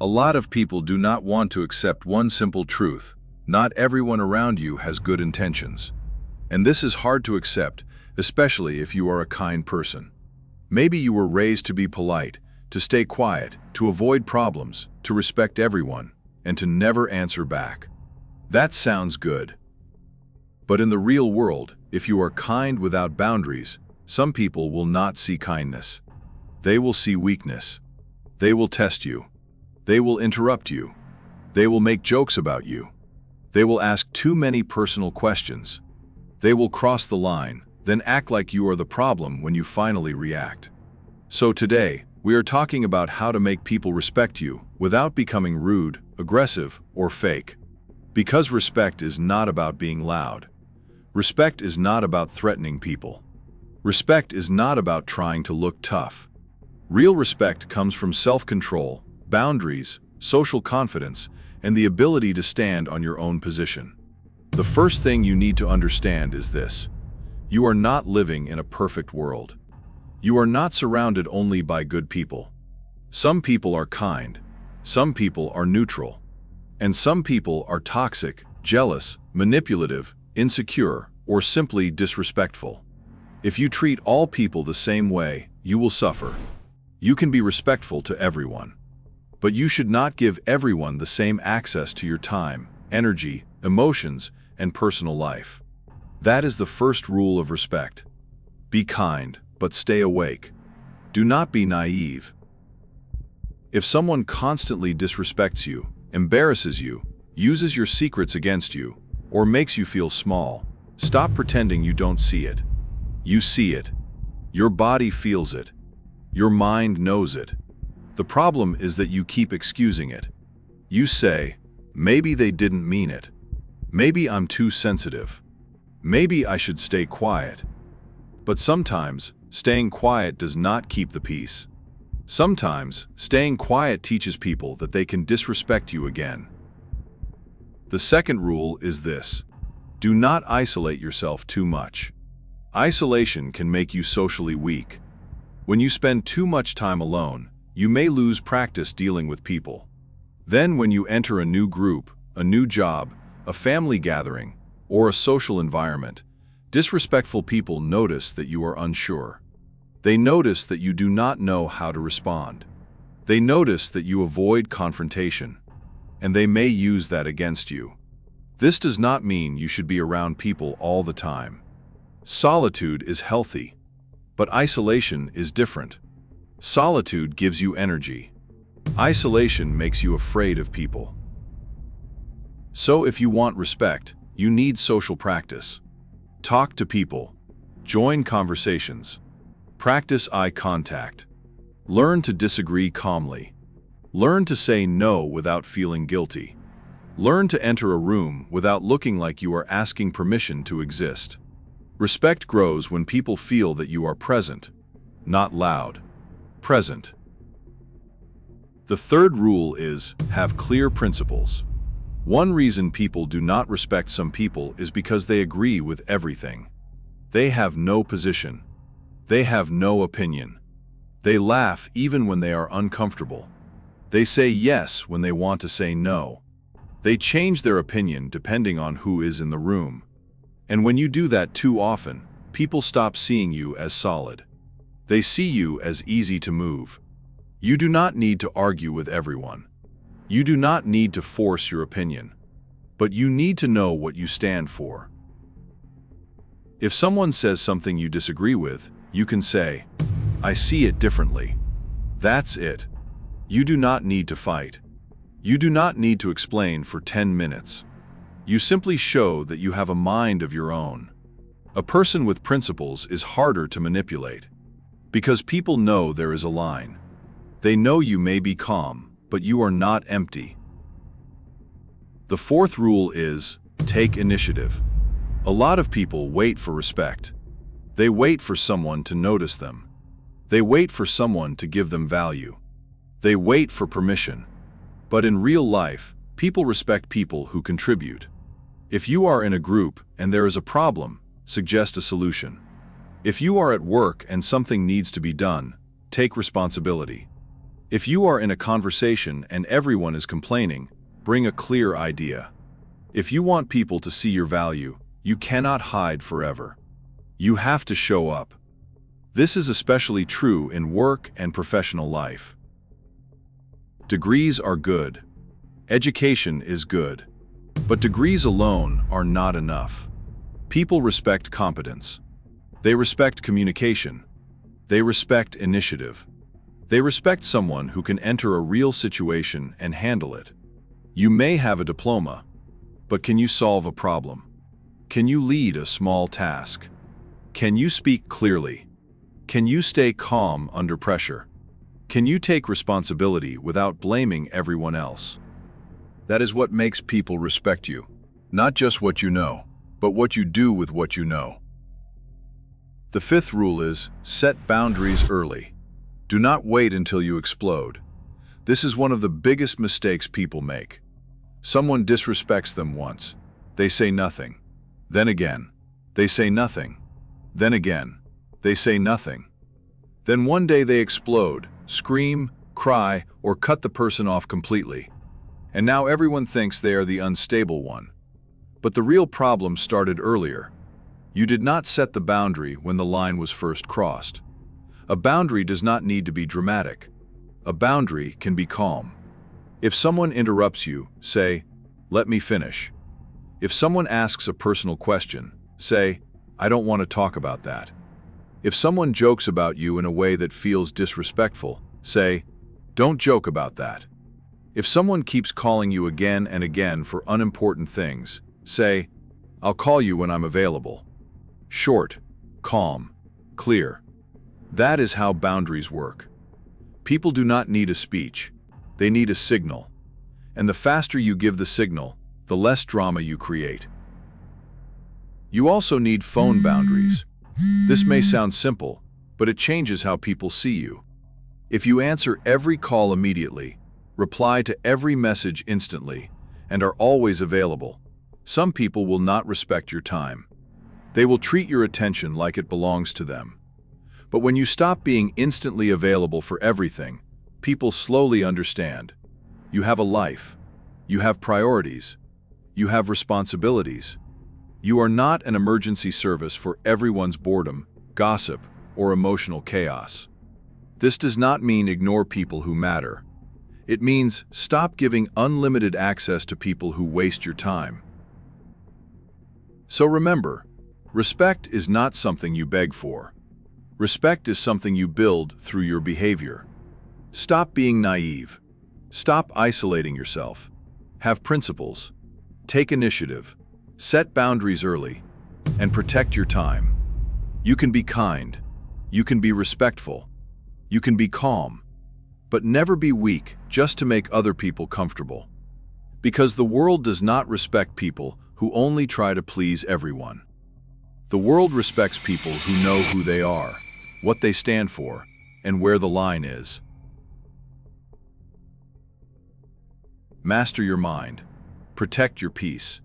A lot of people do not want to accept one simple truth: not everyone around you has good intentions. And this is hard to accept, especially if you are a kind person. Maybe you were raised to be polite, to stay quiet, to avoid problems, to respect everyone, and to never answer back. That sounds good. But in the real world, if you are kind without boundaries, some people will not see kindness. They will see weakness. They will test you. They will interrupt you. They will make jokes about you. They will ask too many personal questions. They will cross the line, then act like you are the problem when you finally react. So today, we are talking about how to make people respect you without becoming rude, aggressive, or fake. Because respect is not about being loud. Respect is not about threatening people. Respect is not about trying to look tough. Real respect comes from self-control, boundaries, social confidence, and the ability to stand on your own position. The first thing you need to understand is this: you are not living in a perfect world. You are not surrounded only by good people. Some people are kind, some people are neutral, and some people are toxic, jealous, manipulative, insecure, or simply disrespectful. If you treat all people the same way, you will suffer. You can be respectful to everyone, but you should not give everyone the same access to your time, energy, emotions, and personal life. That is the first rule of respect. Be kind, but stay awake. Do not be naive. If someone constantly disrespects you, embarrasses you, uses your secrets against you, or makes you feel small, stop pretending you don't see it. You see it. Your body feels it. Your mind knows it. The problem is that you keep excusing it. You say, maybe they didn't mean it. Maybe I'm too sensitive. Maybe I should stay quiet. But sometimes, staying quiet does not keep the peace. Sometimes, staying quiet teaches people that they can disrespect you again. The second rule is this: do not isolate yourself too much. Isolation can make you socially weak. When you spend too much time alone, you may lose practice dealing with people. Then when you enter a new group, a new job, a family gathering, or a social environment, disrespectful people notice that you are unsure. They notice that you do not know how to respond. They notice that you avoid confrontation, and they may use that against you. This does not mean you should be around people all the time. Solitude is healthy, but isolation is different. Solitude gives you energy. Isolation makes you afraid of people. So if you want respect, you need social practice. Talk to people. Join conversations. Practice eye contact. Learn to disagree calmly. Learn to say no without feeling guilty. Learn to enter a room without looking like you are asking permission to exist. Respect grows when people feel that you are present, not loud. Present. The third rule is, have clear principles. One reason people do not respect some people is because they agree with everything. They have no position. They have no opinion. They laugh even when they are uncomfortable. They say yes when they want to say no. They change their opinion depending on who is in the room. And when you do that too often, people stop seeing you as solid. They see you as easy to move. You do not need to argue with everyone. You do not need to force your opinion. But you need to know what you stand for. If someone says something you disagree with, you can say, "I see it differently." That's it. You do not need to fight. You do not need to explain for 10 minutes. You simply show that you have a mind of your own. A person with principles is harder to manipulate, because people know there is a line. They know you may be calm, but you are not empty. The fourth rule is, take initiative. A lot of people wait for respect. They wait for someone to notice them. They wait for someone to give them value. They wait for permission. But in real life, people respect people who contribute. If you are in a group and there is a problem, suggest a solution. If you are at work and something needs to be done, take responsibility. If you are in a conversation and everyone is complaining, bring a clear idea. If you want people to see your value, you cannot hide forever. You have to show up. This is especially true in work and professional life. Degrees are good. Education is good. But degrees alone are not enough. People respect competence. They respect communication. They respect initiative. They respect someone who can enter a real situation and handle it. You may have a diploma, but can you solve a problem? Can you lead a small task? Can you speak clearly? Can you stay calm under pressure? Can you take responsibility without blaming everyone else? That is what makes people respect you. Not just what you know, but what you do with what you know. The fifth rule is, set boundaries early. Do not wait until you explode. This is one of the biggest mistakes people make. Someone disrespects them once. They say nothing. Then again, they say nothing. Then again, they say nothing. Then one day they explode, scream, cry, or cut the person off completely. And now everyone thinks they are the unstable one. But the real problem started earlier. You did not set the boundary when the line was first crossed. A boundary does not need to be dramatic. A boundary can be calm. If someone interrupts you, say, "Let me finish." If someone asks a personal question, say, "I don't want to talk about that." If someone jokes about you in a way that feels disrespectful, say, "Don't joke about that." If someone keeps calling you again and again for unimportant things, say, "I'll call you when I'm available." Short, calm, clear. That is how boundaries work. People do not need a speech. They need a signal. And the faster you give the signal, the less drama you create. You also need phone boundaries. This may sound simple, but it changes how people see you. If you answer every call immediately, reply to every message instantly, and are always available, some people will not respect your time. They will treat your attention like it belongs to them. But when you stop being instantly available for everything, people slowly understand. You have a life. You have priorities. You have responsibilities. You are not an emergency service for everyone's boredom, gossip, or emotional chaos. This does not mean ignore people who matter. It means stop giving unlimited access to people who waste your time. So remember, respect is not something you beg for. Respect is something you build through your behavior. Stop being naive. Stop isolating yourself. Have principles. Take initiative. Set boundaries early. And protect your time. You can be kind. You can be respectful. You can be calm. But never be weak just to make other people comfortable. Because the world does not respect people who only try to please everyone. The world respects people who know who they are, what they stand for, and where the line is. Master your mind. Protect your peace.